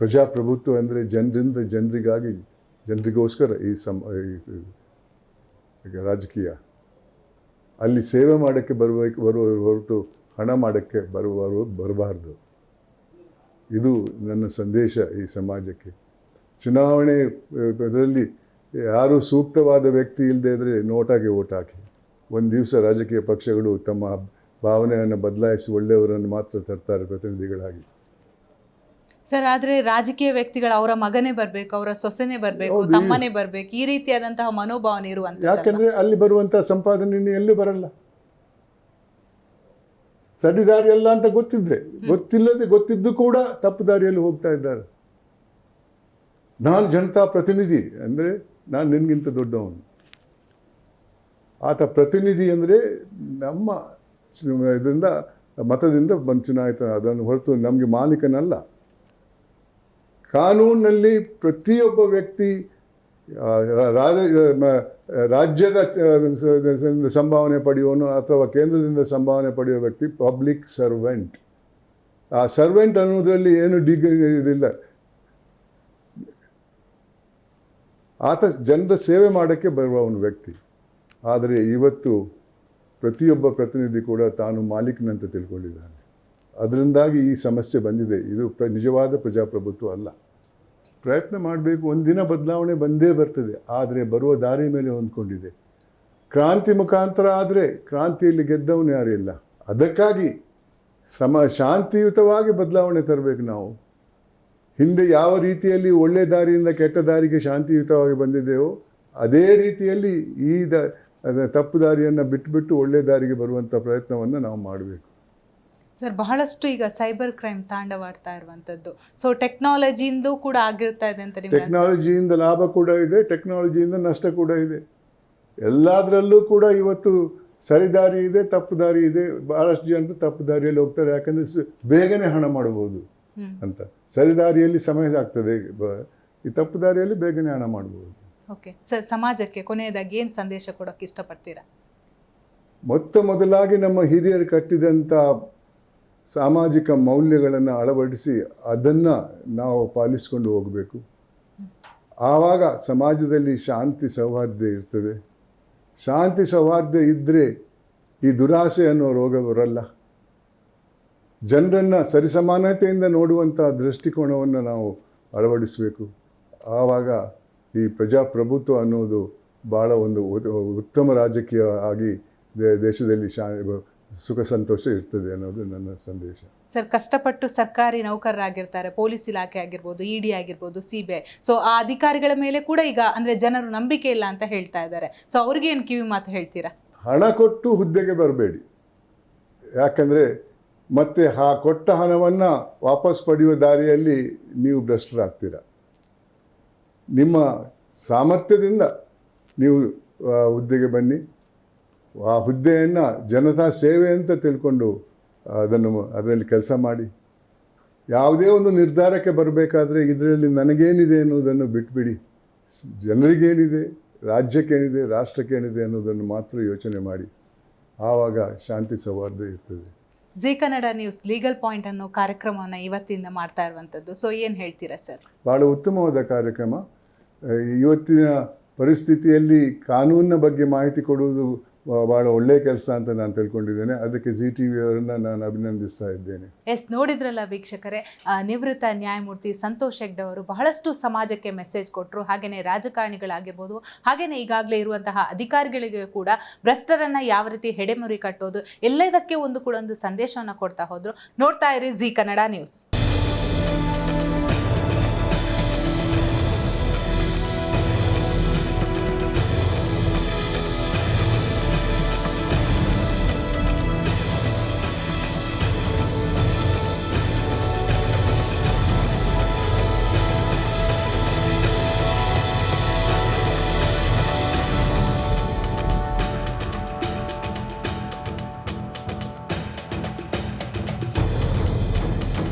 [SPEAKER 2] ಪ್ರಜಾಪ್ರಭುತ್ವ ಅಂದರೆ ಜನರಿಂದ ಜನರಿಗಾಗಿ, ಜನರಿಗೋಸ್ಕರ ಈ ರಾಜಕೀಯ. ಅಲ್ಲಿ ಸೇವೆ ಮಾಡೋಕ್ಕೆ ಬರುವ ಹೊರತು ಹಣ ಮಾಡೋಕ್ಕೆ ಬರಬಾರ್ದು. ಇದು ನನ್ನ ಸಂದೇಶ ಈ ಸಮಾಜಕ್ಕೆ. ಚುನಾವಣೆ ಇದರಲ್ಲಿ ಯಾರೂ ಸೂಕ್ತವಾದ ವ್ಯಕ್ತಿ ಇಲ್ಲದೆ ಇದ್ದರೆ ನೋಟಾಗೆ ಓಟ್ ಹಾಕಿ. ಒಂದು ದಿವಸ ರಾಜಕೀಯ ಪಕ್ಷಗಳು ತಮ್ಮ ಭಾವನೆಯನ್ನು ಬದಲಾಯಿಸಿ ಒಳ್ಳೆಯವರನ್ನು ಮಾತ್ರ ತರ್ತಾರೆ ಪ್ರತಿನಿಧಿಗಳಾಗಿ.
[SPEAKER 1] ಸರ್, ಆದರೆ ರಾಜಕೀಯ ವ್ಯಕ್ತಿಗಳು ಅವರ ಮಗನೇ ಬರಬೇಕು, ಅವರ ಸೊಸೆನೇ ಬರಬೇಕು, ತಮ್ಮನೇ ಬರಬೇಕು, ಈ ರೀತಿಯಾದಂತಹ ಮನೋಭಾವನೆ ಇರುವಂತ.
[SPEAKER 2] ಯಾಕೆಂದರೆ ಅಲ್ಲಿ ಬರುವಂತಹ ಸಂಪಾದನೆ ಎಲ್ಲೂ ಬರಲ್ಲ. ಸರಿ ದಾರಿಯಲ್ಲ ಅಂತ ಗೊತ್ತಿದ್ರೆ, ಗೊತ್ತಿಲ್ಲದೆ ಗೊತ್ತಿದ್ದು ಕೂಡ ತಪ್ಪು ದಾರಿಯಲ್ಲಿ ಹೋಗ್ತಾ ಇದ್ದಾರೆ. ನಾನು ಜನತಾ ಪ್ರತಿನಿಧಿ ಅಂದರೆ ನಾನು ನಿನಗಿಂತ ದೊಡ್ಡವನು. ಆತ ಪ್ರತಿನಿಧಿ ಅಂದರೆ ನಮ್ಮ ಇದರಿಂದ ಮತದಿಂದ ಬಂದು ಚುನಾಯಿತ, ಅದನ್ನು ಹೊರತು ನಮಗೆ ಮಾಲೀಕನಲ್ಲ. ಕಾನೂನಿನಲ್ಲಿ ಪ್ರತಿಯೊಬ್ಬ ವ್ಯಕ್ತಿ ರಾಜ್ಯದ ಸಂಭಾವನೆ ಪಡೆಯುವನು ಅಥವಾ ಕೇಂದ್ರದಿಂದ ಸಂಭಾವನೆ ಪಡೆಯುವ ವ್ಯಕ್ತಿ ಪಬ್ಲಿಕ್ ಸರ್ವೆಂಟ್. ಆ ಸರ್ವೆಂಟ್ ಅನ್ನೋದರಲ್ಲಿ ಏನು ಇದಿಲ್ಲ. ಆತ ಜನರ ಸೇವೆ ಮಾಡೋಕ್ಕೆ ಬರುವವನು ವ್ಯಕ್ತಿ. ಆದರೆ ಇವತ್ತು ಪ್ರತಿಯೊಬ್ಬ ಪ್ರತಿನಿಧಿ ಕೂಡ ತಾನು ಮಾಲೀಕನಂತ ತಿಳ್ಕೊಂಡಿದ್ದಾನೆ. ಅದರಿಂದಾಗಿ ಈ ಸಮಸ್ಯೆ ಬಂದಿದೆ. ಇದು ನಿಜವಾದ ಪ್ರಜಾಪ್ರಭುತ್ವ ಅಲ್ಲ. ಪ್ರಯತ್ನ ಮಾಡಬೇಕು, ಒಂದಿನ ಬದಲಾವಣೆ ಬಂದೇ ಬರ್ತದೆ, ಆದರೆ ಬರುವ ದಾರಿ ಮೇಲೆ ಹೊಂದ್ಕೊಂಡಿದೆ. ಕ್ರಾಂತಿ ಮುಖಾಂತರ ಆದರೆ ಕ್ರಾಂತಿಯಲ್ಲಿ ಗೆದ್ದವನು ಯಾರಿಲ್ಲ. ಅದಕ್ಕಾಗಿ ಶಾಂತಿಯುತವಾಗಿ ಬದಲಾವಣೆ ತರಬೇಕು ನಾವು. ಹಿಂದೆ ಯಾವ ರೀತಿಯಲ್ಲಿ ಒಳ್ಳೆ ದಾರಿಯಿಂದ ಕೆಟ್ಟ ದಾರಿಗೆ ಶಾಂತಿಯುತವಾಗಿ ಬಂದಿದ್ದೇವೋ ಅದೇ ರೀತಿಯಲ್ಲಿ ತಪ್ಪು ದಾರಿಯನ್ನು ಬಿಟ್ಟು ಒಳ್ಳೆ ದಾರಿಗೆ ಬರುವಂಥ ಪ್ರಯತ್ನವನ್ನು ನಾವು ಮಾಡಬೇಕು.
[SPEAKER 1] ಸರ್, ಬಹಳಷ್ಟು ಈಗ ಸೈಬರ್ ಕ್ರೈಮ್ ತಾಂಡವಾಡ್ತಾ ಇರುವಂಥದ್ದು. ಸೊ ಟೆಕ್ನಾಲಜಿಯಿಂದ ಕೂಡ ಆಗಿರ್ತಾ ಇದೆ ಅಂತ ನಿಮ್ಗೆ
[SPEAKER 2] ಟೆಕ್ನಾಲಜಿಯಿಂದ ಲಾಭ ಕೂಡ ಇದೆ, ಟೆಕ್ನಾಲಜಿಯಿಂದ ನಷ್ಟ ಕೂಡ ಇದೆ. ಎಲ್ಲದರಲ್ಲೂ ಕೂಡ ಇವತ್ತು ಸರಿದಾರಿ ಇದೆ, ತಪ್ಪು ದಾರಿ ಇದೆ. ಭಾಳಷ್ಟು ಜನರು ತಪ್ಪು ದಾರಿಯಲ್ಲಿ ಹೋಗ್ತಾರೆ, ಯಾಕಂದರೆ ಬೇಗನೆ ಹಣ ಮಾಡಬಹುದು ಅಂತ. ಸರಿದಾರಿಯಲ್ಲಿ ಸಮಯ ಆಗ್ತದೆ, ಈ ತಪ್ಪು ದಾರಿಯಲ್ಲಿ ಬೇಗನೆ ಹಣ ಮಾಡಬಹುದು.
[SPEAKER 1] ಓಕೆ ಸರ್, ಸಮಾಜಕ್ಕೆ ಕೊನೆಯದಾಗಿ ಏನು ಸಂದೇಶ ಕೊಡೋಕ್ಕೆ ಇಷ್ಟಪಡ್ತೀರಾ?
[SPEAKER 2] ಮೊದಲಾಗಿ ನಮ್ಮ ಹಿರಿಯರು ಕಟ್ಟಿದಂಥ ಸಾಮಾಜಿಕ ಮೌಲ್ಯಗಳನ್ನು ಅಳವಡಿಸಿ ಅದನ್ನು ನಾವು ಪಾಲಿಸಿಕೊಂಡು ಹೋಗಬೇಕು. ಆವಾಗ ಸಮಾಜದಲ್ಲಿ ಶಾಂತಿ ಸೌಹಾರ್ದ ಇರ್ತದೆ. ಶಾಂತಿ ಸೌಹಾರ್ದ ಇದ್ದರೆ ಈ ದುರಾಸೆ ಅನ್ನೋ ರೋಗ ಬರಲ್ಲ. ಜನರನ್ನು ಸರಿಸಮಾನತೆಯಿಂದ ನೋಡುವಂಥ ದೃಷ್ಟಿಕೋನವನ್ನು ನಾವು ಅಳವಡಿಸಬೇಕು. ಆವಾಗ ಈ ಪ್ರಜಾಪ್ರಭುತ್ವ ಅನ್ನೋದು ಭಾಳ ಒಂದು ಉತ್ತಮ ರಾಜಕೀಯ ಆಗಿ ದೇಶದಲ್ಲಿ ಸುಖ ಸಂತೋಷ ಇರ್ತದೆ ಅನ್ನೋದು ನನ್ನ ಸಂದೇಶ.
[SPEAKER 1] ಸರ್, ಕಷ್ಟಪಟ್ಟು ಸರ್ಕಾರಿ ನೌಕರರಾಗಿರ್ತಾರೆ, ಪೊಲೀಸ್ ಇಲಾಖೆ ಆಗಿರ್ಬೋದು, ಇಡಿ ಆಗಿರ್ಬೋದು, CBI. ಸೊ ಆ ಅಧಿಕಾರಿಗಳ ಮೇಲೆ ಕೂಡ ಈಗ ಅಂದರೆ ಜನರು ನಂಬಿಕೆ ಇಲ್ಲ ಅಂತ ಹೇಳ್ತಾ ಇದ್ದಾರೆ. ಸೊ ಅವ್ರಿಗೆ ಏನು ಕಿವಿ ಮಾತು ಹೇಳ್ತೀರಾ?
[SPEAKER 2] ಹಣ ಕೊಟ್ಟು ಹುದ್ದೆಗೆ ಬರಬೇಡಿ. ಯಾಕಂದರೆ ಮತ್ತೆ ಕೊಟ್ಟ ಹಣವನ್ನು ವಾಪಸ್ ಪಡೆಯುವ ದಾರಿಯಲ್ಲಿ ನೀವು ಭ್ರಷ್ಟರಾಗ್ತೀರ. ನಿಮ್ಮ ಸಾಮರ್ಥ್ಯದಿಂದ ನೀವು ಹುದ್ದೆಗೆ ಬನ್ನಿ. ಆ ಹುದ್ದೆಯನ್ನು ಜನತಾ ಸೇವೆ ಅಂತ ತಿಳ್ಕೊಂಡು ಅದರಲ್ಲಿ ಕೆಲಸ ಮಾಡಿ. ಯಾವುದೇ ಒಂದು ನಿರ್ಧಾರಕ್ಕೆ ಬರಬೇಕಾದ್ರೆ ಇದರಲ್ಲಿ ನನಗೇನಿದೆ ಅನ್ನೋದನ್ನು ಬಿಟ್ಬಿಡಿ. ಜನರಿಗೇನಿದೆ, ರಾಜ್ಯಕ್ಕೇನಿದೆ, ರಾಷ್ಟ್ರಕ್ಕೇನಿದೆ ಅನ್ನೋದನ್ನು ಮಾತ್ರ ಯೋಚನೆ ಮಾಡಿ. ಆವಾಗ ಶಾಂತಿ ಸೌಹಾರ್ದ ಇರ್ತದೆ.
[SPEAKER 1] Zee Kannada news legal point ಅನ್ನೋ ಕಾರ್ಯಕ್ರಮವನ್ನು ಇವತ್ತಿಂದ ಮಾಡ್ತಾ ಇರುವಂಥದ್ದು. ಸೊ ಏನು ಹೇಳ್ತೀರಾ ಸರ್?
[SPEAKER 2] ಭಾಳ ಉತ್ತಮವಾದ ಕಾರ್ಯಕ್ರಮ. ಇವತ್ತಿನ ಪರಿಸ್ಥಿತಿಯಲ್ಲಿ ಕಾನೂನಿನ ಬಗ್ಗೆ ಮಾಹಿತಿ ಕೊಡುವುದು ಭಾಳ ಒಳ್ಳೆಯ ಕೆಲಸ ಅಂತ ನಾನು ತಿಳ್ಕೊಂಡಿದ್ದೇನೆ. ಅದಕ್ಕೆ ZTV ಅವರನ್ನು ನಾನು ಅಭಿನಂದಿಸ್ತಾ ಇದ್ದೇನೆ.
[SPEAKER 1] ನೋಡಿದ್ರಲ್ಲ ವೀಕ್ಷಕರೇ, ನಿವೃತ್ತ ನ್ಯಾಯಮೂರ್ತಿ ಸಂತೋಷ್ ಹೆಗ್ಡೆ ಅವರು ಬಹಳಷ್ಟು ಸಮಾಜಕ್ಕೆ ಮೆಸೇಜ್ ಕೊಟ್ಟರು. ಹಾಗೆಯೇ ರಾಜಕಾರಣಿಗಳಾಗಿರ್ಬೋದು, ಹಾಗೆಯೇ ಈಗಾಗಲೇ ಇರುವಂತಹ ಅಧಿಕಾರಿಗಳಿಗೆ ಕೂಡ ಭ್ರಷ್ಟರನ್ನು ಯಾವ ರೀತಿ ಹೆಡೆಮುರಿ ಕಟ್ಟೋದು, ಎಲ್ಲದಕ್ಕೆ ಒಂದು ಸಂದೇಶವನ್ನು ಕೊಡ್ತಾ ಹೋದರು. ನೋಡ್ತಾ ಇರಿ ಜೀ ಕನ್ನಡ ನ್ಯೂಸ್.